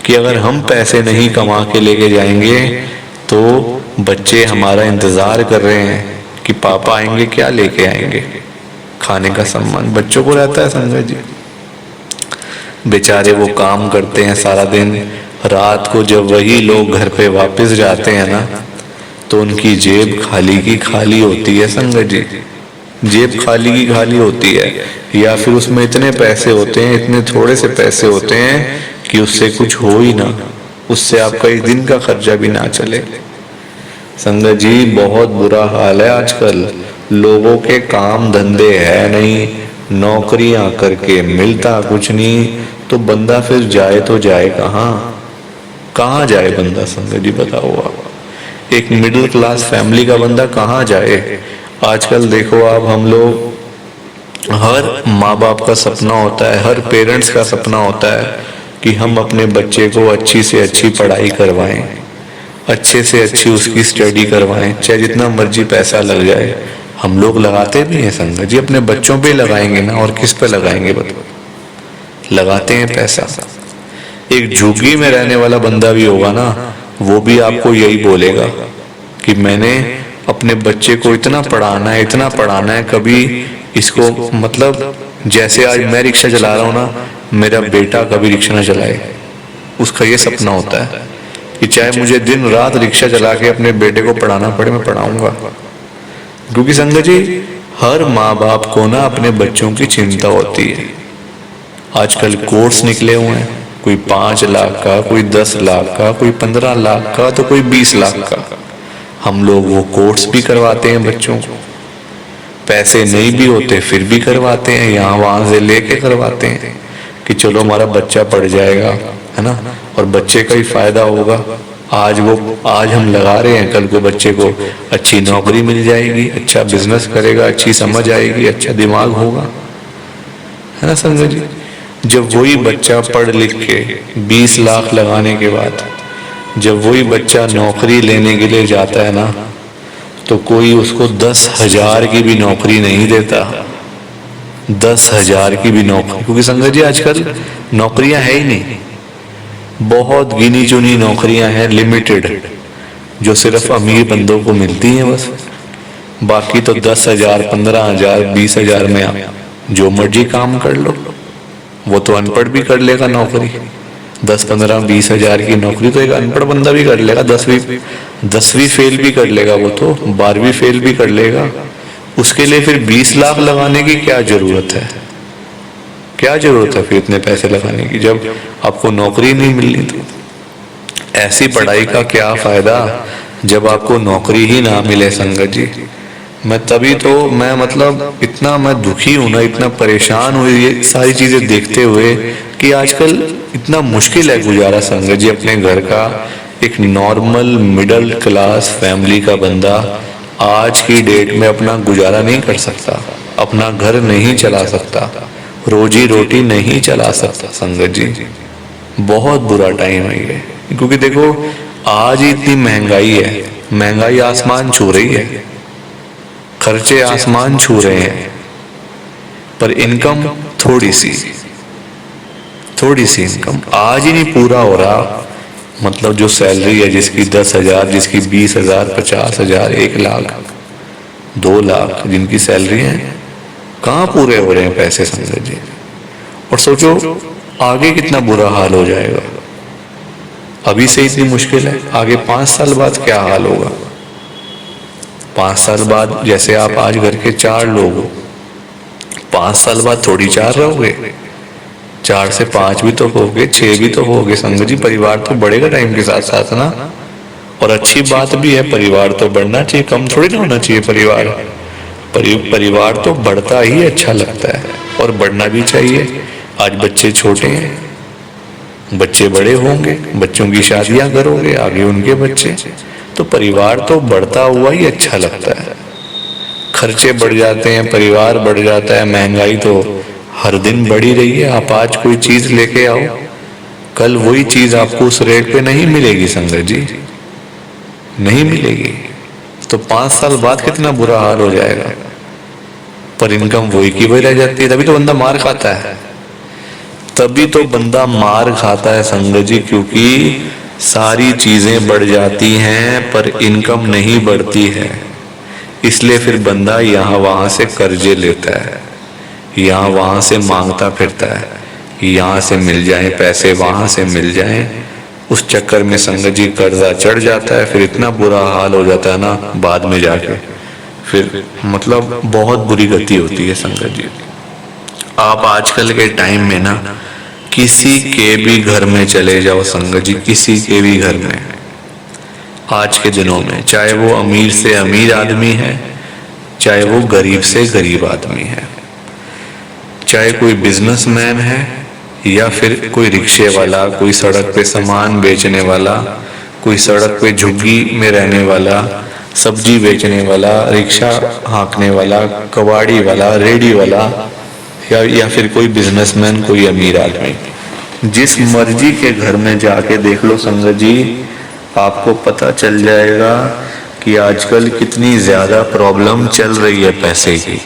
कि अगर हम पैसे नहीं कमा के लेके जाएंगे तो बच्चे हमारा इंतजार कर रहे हैं कि पापा आएंगे क्या लेके आएंगे। खाने का सम्मान बच्चों को रहता है संगत जी। बेचारे वो काम करते हैं सारा दिन, रात को जब वही लोग घर पे वापस जाते हैं ना तो उनकी जेब खाली की खाली होती है संगत जी। जेब खाली की खाली होती है, या फिर उसमें इतने पैसे होते हैं, इतने थोड़े से पैसे होते हैं कि उससे कुछ हो ही ना, उससे आपका एक दिन का खर्चा भी ना चले। संगत जी बहुत बुरा हाल है आजकल, लोगों के काम धंधे है नहीं, नौकरियां करके मिलता कुछ नहीं, तो बंदा फिर जाए तो जाए कहाँ जाए बंदा संगत जी बताओ आप। एक मिडिल क्लास फैमिली का बंदा कहाँ जाए। आजकल देखो आप, हम लोग, हर माँ बाप का सपना होता है, हर पेरेंट्स का सपना होता है कि हम अपने बच्चे को अच्छी से अच्छी पढ़ाई करवाएं, अच्छे से अच्छी उसकी स्टडी करवाएं, चाहे जितना मर्जी पैसा लग जाए। हम लोग लगाते भी हैं संगत जी, अपने बच्चों पे लगाएंगे ना, और किस पे लगाएंगे बताओ, लगाते हैं पैसा। एक झुग्गी में रहने वाला बंदा भी होगा ना, वो भी आपको यही बोलेगा कि मैंने अपने बच्चे को इतना पढ़ाना है, इतना पढ़ाना है, कभी इसको, मतलब जैसे आज मैं रिक्शा चला रहा हूँ ना, मेरा बेटा कभी रिक्शा ना चलाए। उसका ये सपना होता है कि चाहे मुझे दिन रात रिक्शा चला के अपने बेटे को पढ़ाना पड़े, मैं पढ़ाऊंगा। क्योंकि संगत जी हर माँ बाप को ना अपने बच्चों की चिंता होती है। आजकल कोर्स निकले हुए हैं, कोई 5 लाख का, कोई 10 लाख का, कोई 15 लाख का, तो कोई 20 लाख का। हम लोग वो कोर्स भी करवाते हैं बच्चों को, पैसे नहीं भी होते फिर भी करवाते हैं, यहाँ वहां से लेके करवाते हैं कि चलो हमारा बच्चा पढ़ जाएगा, है ना, और बच्चे का ही फायदा होगा। आज हम लगा रहे हैं, कल को बच्चे को अच्छी नौकरी मिल जाएगी, अच्छा बिजनेस करेगा, अच्छी समझ आएगी, अच्छा दिमाग होगा, है ना संजय जी। जब वही बच्चा पढ़ लिख के 20 लाख लगाने के बाद जब वही बच्चा नौकरी लेने के लिए जाता है ना, तो कोई उसको 10,000 की भी नौकरी नहीं देता, 10,000 की भी नौकरी। क्योंकि संगत जी आजकल नौकरियां है ही नहीं, बहुत गिनी चुनी नौकरियां हैं, लिमिटेड, जो सिर्फ अमीर बंदों को मिलती हैं बस। बाकी तो 10,000, 15,000, 20,000 में आप जो मर्जी काम कर लो। वो तो अनपढ़ भी कर लेगा नौकरी, 10, 15, 20,000 की नौकरी तो एक अनपढ़ बंदा भी कर लेगा, 10वीं फेल भी कर लेगा, वो तो 12वीं फेल भी कर लेगा। उसके लिए फिर 20 लाख लगाने की क्या जरूरत है, क्या जरूरत है फिर इतने पैसे लगाने की, जब आपको नौकरी नहीं मिलनी। तो ऐसी पढ़ाई का क्या फायदा जब आपको नौकरी ही ना मिले संगत जी। मैं तभी तो मैं मतलब इतना मैं दुखी हूं ना, इतना परेशान हूँ ये सारी चीजें देखते हुए कि आजकल इतना मुश्किल है गुजारा संगत जी अपने घर का। एक नॉर्मल मिडिल क्लास फैमिली का बंदा आज की डेट में अपना गुजारा नहीं कर सकता, अपना घर नहीं चला सकता, रोजी रोटी नहीं चला सकता संगत जी। बहुत बुरा टाइम है ये, क्योंकि देखो आज ही इतनी महंगाई है, महंगाई आसमान छू रही है, खर्चे आसमान छू रहे हैं, पर इनकम थोड़ी सी इनकम आज ही नहीं पूरा हो रहा। मतलब जो सैलरी है जिसकी 10,000, जिसकी 20,000, 50,000, 1 लाख, 2 लाख जिनकी सैलरी है, कहाँ पूरे हो रहे हैं पैसे संगत जी। और सोचो आगे कितना बुरा हाल हो जाएगा। अभी से इतनी मुश्किल है, आगे 5 साल बाद क्या हाल होगा। 5 साल बाद जैसे आप आज घर के 4 लोग हो, 5 साल बाद थोड़ी 4 रहोगे, 4 से 5 भी तो होगे, 6 भी तो होगे संगत जी। परिवार तो बढ़ेगा टाइम के साथ साथ ना, और अच्छी बात भी है, परिवार तो बढ़ना चाहिए, कम थोड़ी ना होना चाहिए परिवार। परिवार तो बढ़ता ही अच्छा लगता है और बढ़ना भी चाहिए। आज बच्चे छोटे हैं, बच्चे बड़े होंगे, बच्चों की शादियां करोगे, आगे उनके बच्चे, तो परिवार तो बढ़ता हुआ ही अच्छा लगता है। खर्चे बढ़ जाते हैं, परिवार बढ़ जाता है, महंगाई तो हर दिन बढ़ी रही है। आप आज कोई चीज लेके आओ, कल वही चीज आपको उस रेट पे नहीं मिलेगी संगत जी, नहीं मिलेगी। तो 5 साल बाद कितना बुरा हाल हो जाएगा। पर इनकम वही की वही रह जाती है, तभी तो बंदा मार खाता है, तभी तो बंदा मार खाता है संगत जी, क्योंकि सारी चीजें बढ़ जाती हैं पर इनकम नहीं बढ़ती है। इसलिए फिर बंदा यहाँ वहां से कर्जे लेता है, यहाँ वहां से मांगता फिरता है, यहाँ से मिल जाए पैसे, वहां से मिल जाए। उस चक्कर में संगत जी कर्जा चढ़ जाता है, फिर इतना बुरा हाल हो जाता है ना बाद में जाके, फिर मतलब बहुत बुरी गति होती है संगत जी। आप आजकल के टाइम में ना किसी के भी घर में चले जाओ संगत जी, किसी के भी घर में आज के दिनों में, चाहे वो अमीर से अमीर आदमी है, चाहे वो गरीब से गरीब आदमी है, चाहे कोई बिजनेसमैन है या फिर कोई रिक्शे वाला, कोई सड़क पे सामान बेचने वाला, कोई सड़क पे झुग्गी में रहने वाला, सब्जी बेचने वाला, रिक्शा हाँकने वाला, कबाड़ी वाला, रेडी वाला, या फिर कोई बिजनेसमैन, कोई अमीर आदमी, जिस मर्जी के घर में जाके देख लो संगत जी, आपको पता चल जाएगा कि आजकल कितनी ज्यादा प्रॉब्लम चल रही है पैसे की।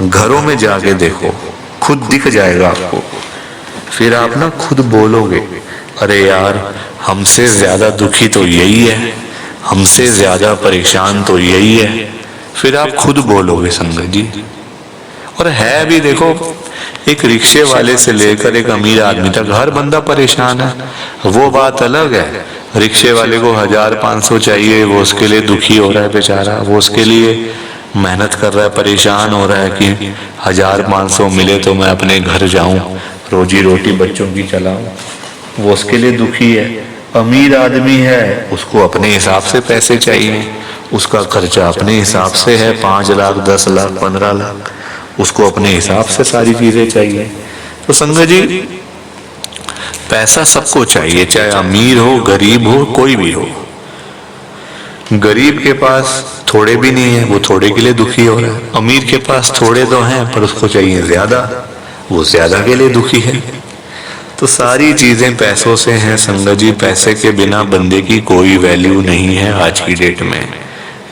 घरों में जाके देखो, खुद दिख जाएगा आपको। फिर आप ना खुद बोलोगे, अरे यार हमसे ज्यादा दुखी तो यही है, हमसे ज्यादा परेशान तो यही है। फिर आप खुद बोलोगे संगत जी। और है भी, देखो एक रिक्शे वाले से लेकर एक अमीर आदमी तक हर बंदा परेशान है। वो बात अलग है, रिक्शे वाले को 1000-500 चाहिए, वो उसके लिए दुखी हो रहा है बेचारा, वो उसके लिए मेहनत कर रहा है, परेशान हो रहा है कि 1000-500 मिले तो मैं अपने घर जाऊं, रोजी रोटी बच्चों की चलाऊं, वो उसके लिए दुखी है। अमीर आदमी है, उसको अपने हिसाब से पैसे चाहिए, उसका खर्चा अपने हिसाब से है, 5 लाख, 10 लाख, 15 लाख, उसको अपने हिसाब से सारी चीजें चाहिए। तो संगत जी पैसा सबको चाहिए, चाहे अमीर हो, गरीब हो, कोई भी हो। गरीब के पास थोड़े भी नहीं है, वो थोड़े के लिए दुखी हो रहा है। अमीर के पास थोड़े तो हैं पर उसको चाहिए ज्यादा, वो ज्यादा के लिए दुखी है। तो सारी चीजें पैसों से हैं संगत जी। पैसे के बिना बंदे की कोई वैल्यू नहीं है आज की डेट में।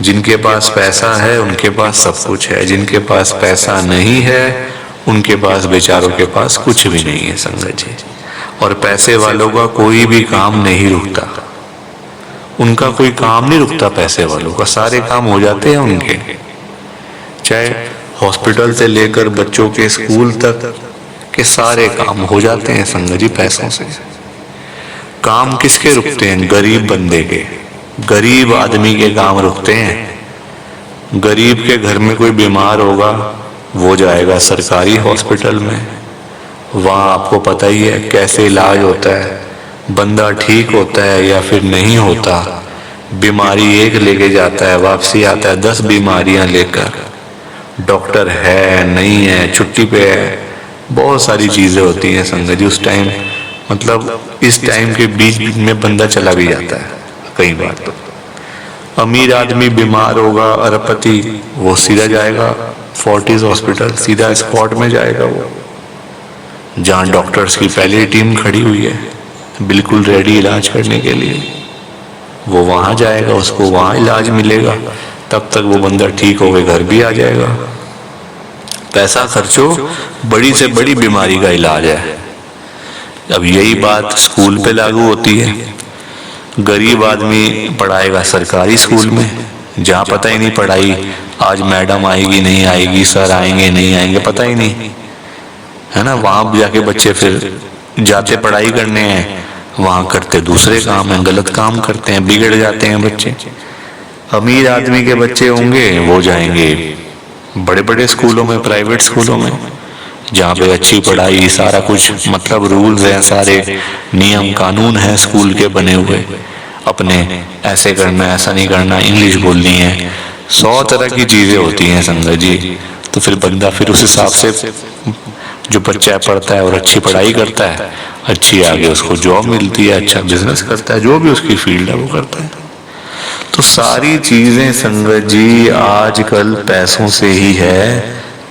जिनके पास पैसा है उनके पास सब कुछ है, जिनके पास पैसा नहीं है उनके पास, बेचारों के पास कुछ भी नहीं है संगत जी। और पैसे वालों का कोई भी काम नहीं रुकता, उनका कोई काम नहीं रुकता, पैसे वालों का सारे काम हो जाते हैं उनके। चाहे हॉस्पिटल से लेकर बच्चों के स्कूल तक के सारे काम हो जाते हैं संगत जी पैसों से। काम किसके रुकते हैं? गरीब बंदे के, गरीब आदमी के काम रुकते हैं। गरीब के घर में कोई बीमार होगा, वो जाएगा सरकारी हॉस्पिटल में, वहाँ आपको पता ही है कैसे इलाज होता है, बंदा ठीक होता है या फिर नहीं होता। बीमारी एक लेके जाता है, वापसी आता है 10 बीमारियां लेकर। डॉक्टर है नहीं है, छुट्टी पे है, बहुत सारी चीजें होती हैं संगत जी उस टाइम। मतलब इस टाइम के बीच में बंदा चला भी जाता है कई बार। तो अमीर आदमी बीमार होगा, अरबपति, वो सीधा जाएगा फोर्टिस हॉस्पिटल, सीधा स्पॉट में जाएगा वो, जहाँ डॉक्टर्स की पहले टीम खड़ी हुई है बिल्कुल रेडी इलाज करने के लिए। वो वहां जाएगा, उसको वहां इलाज मिलेगा, तब तक वो बंदा ठीक होकर घर भी आ जाएगा। पैसा खर्चो, बड़ी से बड़ी बीमारी का इलाज है। अब यही बात स्कूल पे लागू होती है। गरीब आदमी पढ़ाएगा सरकारी स्कूल में, जहाँ पता ही नहीं पढ़ाई आज मैडम आएगी नहीं आएगी, सर आएंगे नहीं आएंगे, पता ही नहीं है ना। वहां जाके बच्चे फिर जाते पढ़ाई करने हैं, वहां करते दूसरे काम हैं, गलत काम करते हैं, बिगड़ जाते हैं बच्चे। अमीर आदमी के बच्चे होंगे वो जाएंगे बड़े बड़े स्कूलों में, प्राइवेट स्कूलों में, जहाँ पे अच्छी पढ़ाई, सारा कुछ मतलब रूल्स हैं, सारे नियम कानून हैं स्कूल के बने हुए, अपने ऐसे करना ऐसा नहीं करना, इंग्लिश बोलनी है, 100 तरह की चीजें होती हैं संगत जी। तो फिर बंदा फिर उस हिसाब से जो बच्चा पढ़ता है और अच्छी पढ़ाई करता है, अच्छी आगे उसको जॉब मिलती है, अच्छा बिजनेस करता है, जो भी उसकी फील्ड है वो करता है। तो सारी चीजें संगत जी आजकल पैसों से ही है,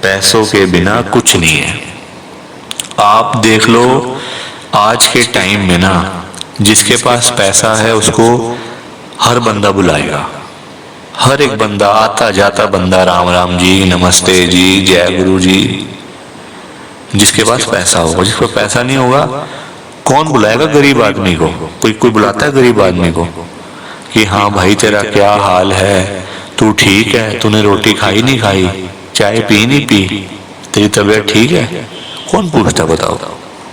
पैसों के बिना कुछ नहीं है। आप देख लो आज के टाइम में ना, जिसके पास पैसा है उसको हर बंदा बुलाएगा, हर एक बंदा आता जाता बंदा राम राम जी, नमस्ते जी, जय गुरु जी। जिसके पास पैसा होगा। जिसके पास पैसा नहीं होगा, कौन बुलाएगा गरीब आदमी को? कोई बुलाता है गरीब आदमी को कि हाँ भाई तेरा क्या हाल है, तू ठीक है, तूने रोटी खाई नहीं खाई, चाय पी नहीं पी, तेरी तबीयत ठीक है? कौन पूछता बताओ?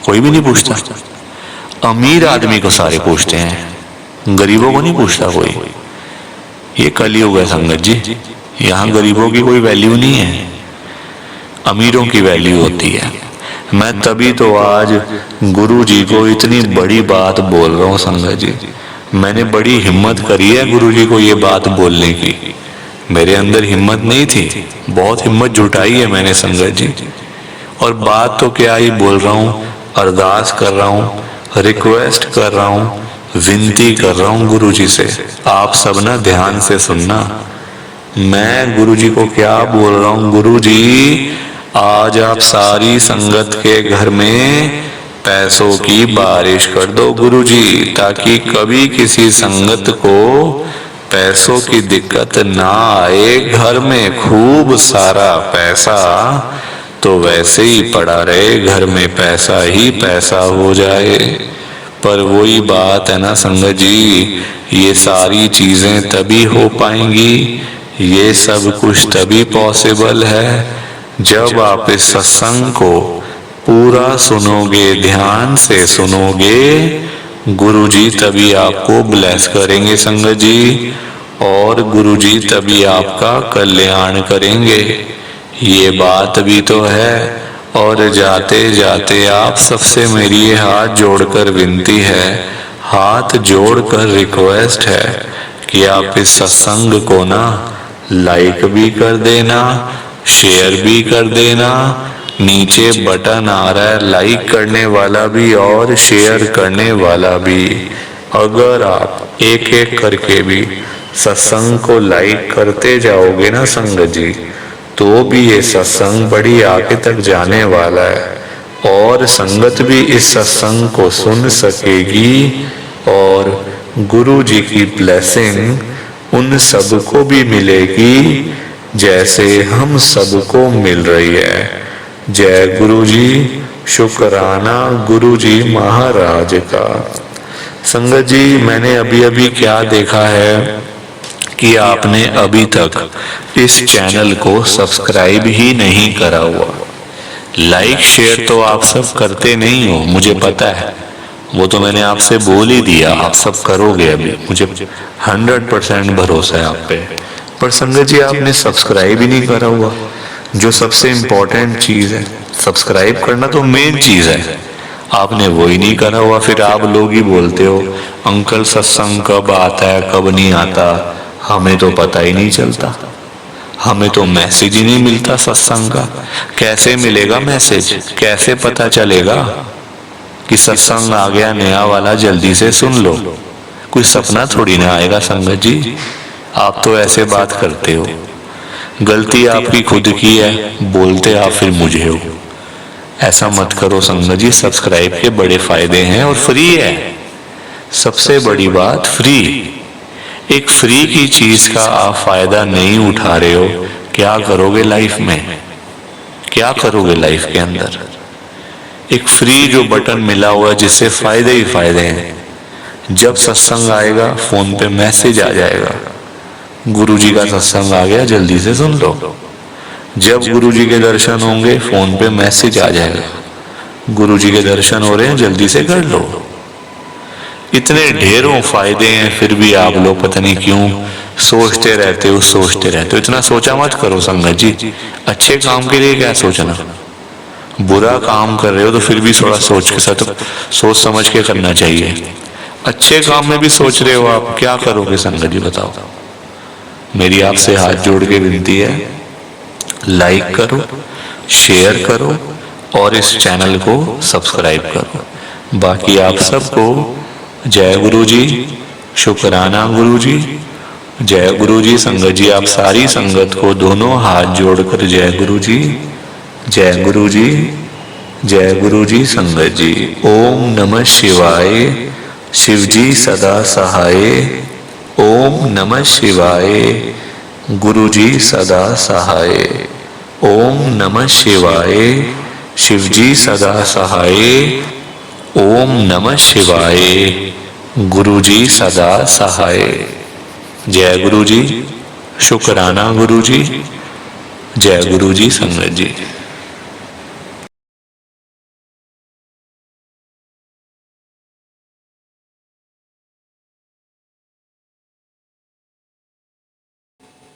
कोई भी नहीं पूछता। अमीर आदमी को सारे पूछते हैं, गरीबों को नहीं पूछता कोई। ये कलयुग है संगत जी, यहाँ गरीबों की कोई वैल्यू नहीं है, अमीरों की वैल्यू होती है। मैं तभी तो आज गुरु जी को इतनी बड़ी बात बोल रहा हूँ संगत जी। मैंने बड़ी हिम्मत करी है गुरु जी को ये बात बोलने की। मेरे अंदर हिम्मत नहीं थी, बहुत हिम्मत जुटाई है मैंने संगत जी। और बात तो क्या ही बोल रहा हूँ, अरदास कर रहा हूँ, रिक्वेस्ट कर रहा हूँ, विनती कर रहा हूँ गुरु जी से। आप सब ना ध्यान से सुनना, मैं गुरु जी को क्या बोल रहा हूँ। गुरु जी आज आप सारी संगत के घर में पैसों की बारिश कर दो गुरु जी, ताकि कभी किसी संगत को पैसों की दिक्कत ना आए। घर में खूब सारा पैसा तो वैसे ही पड़ा रहे, घर में पैसा ही पैसा हो जाए। पर वही बात है ना संगत जी, ये सारी चीजें तभी हो पाएंगी, ये सब कुछ तभी पॉसिबल है जब आप इस सत्संग को पूरा सुनोगे, ध्यान से सुनोगे। गुरुजी तभी आपको ब्लेस करेंगे संगत जी, और गुरुजी तभी आपका कल्याण करेंगे। ये बात भी तो है। और जाते जाते आप सबसे मेरी ये हाथ जोड़कर विनती है, हाथ जोड़कर रिक्वेस्ट है कि आप इस सत्संग को ना लाइक भी कर देना, शेयर भी कर देना। नीचे बटन आ रहा है लाइक करने वाला भी और शेयर करने वाला भी। अगर आप एक एक करके भी सत्संग को लाइक करते जाओगे ना संगत जी, तो भी ये सत्संग बड़ी आगे तक जाने वाला है और संगत भी इस सत्संग को सुन सकेगी और गुरु जी की ब्लेसिंग उन सबको भी मिलेगी जैसे हम सबको मिल रही है। जय गुरु जी, शुक्राना गुरु जी महाराज का। संगत जी, मैंने अभी अभी क्या देखा है कि आपने अभी तक इस चैनल को सब्सक्राइब ही नहीं करा हुआ। लाइक शेयर तो आप सब करते नहीं हो, मुझे पता है, वो तो मैंने आपसे बोल ही दिया, आप सब करोगे। अभी मुझे 100% भरोसा है आप पे। पर संगत जी, आपने सब्सक्राइब ही नहीं करा हुआ, जो सबसे इम्पोर्टेंट चीज है। सब्सक्राइब करना तो मेन चीज है, आपने वो ही नहीं करा हुआ। फिर आप लोग ही बोलते हो अंकल सत्संग कब आता है कब नहीं आता, हमें तो पता ही नहीं चलता, हमें तो मैसेज ही नहीं मिलता सत्संग का। कैसे मिलेगा मैसेज, कैसे पता चलेगा कि सत्संग आ गया नया वाला, जल्दी से सुन लो। कोई सपना थोड़ी ना आएगा संगत जी, आप तो ऐसे बात करते हो। गलती आपकी खुद की है, बोलते आप फिर मुझे हो। ऐसा मत करो संगत जी। सब्सक्राइब के बड़े फायदे हैं और फ्री है, सबसे बड़ी बात फ्री। एक फ्री की चीज का आप फायदा नहीं उठा रहे हो, क्या करोगे लाइफ में, क्या करोगे लाइफ के अंदर। एक फ्री जो बटन मिला हुआ है जिससे फायदे ही फायदे हैं। जब सत्संग आएगा फोन पे मैसेज आ जाएगा, गुरुजी का सत्संग आ गया जल्दी से सुन लो। जब गुरुजी के दर्शन होंगे फोन पे मैसेज आ जाएगा, गुरुजी के दर्शन हो रहे हैं जल्दी से कर लो। इतने ढेरों फायदे हैं, फिर भी आप लोग पता नहीं क्यों सोचते रहते हो। इतना सोचा मत करो संगत जी। अच्छे काम के लिए क्या सोचना, बुरा काम कर रहे हो तो फिर भी थोड़ा सोच समझ के करना चाहिए। अच्छे काम में भी सोच रहे हो आप, क्या करोगे संगत जी बताओ। मेरी आपसे हाथ जोड़ के विनती है, लाइक करो, शेयर करो और इस चैनल को सब्सक्राइब करो। बाकी आप सबको जय गुरु जी, शुक्राना गुरु जी, जय गुरु जी। संगत जी, आप सारी संगत को दोनों हाथ जोड़कर जय गुरु जी, जय गुरु जी, जय गुरु जी। संगत जी, ओम नमः शिवाय, शिव जी सदा सहाय। ओम नमः शिवाय, गुरु जी सदा सहाय। ओम नमः शिवाय, शिवजी सदा सहाय। ओम नमः शिवाय। गुरुजी सदा सहाय। जय गुरुजी। शुक्राना गुरुजी। जय गुरुजी संगत जी।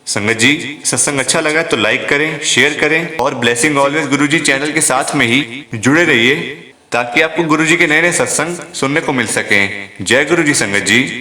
संगत जी, सत्संग अच्छा लगा तो लाइक करें, शेयर करें और ब्लेसिंग ऑलवेज गुरुजी चैनल के साथ में ही जुड़े रहिए ताकि आपको गुरुजी के नए नए सत्संग सुनने को मिल सकें। जय गुरुजी संगत जी।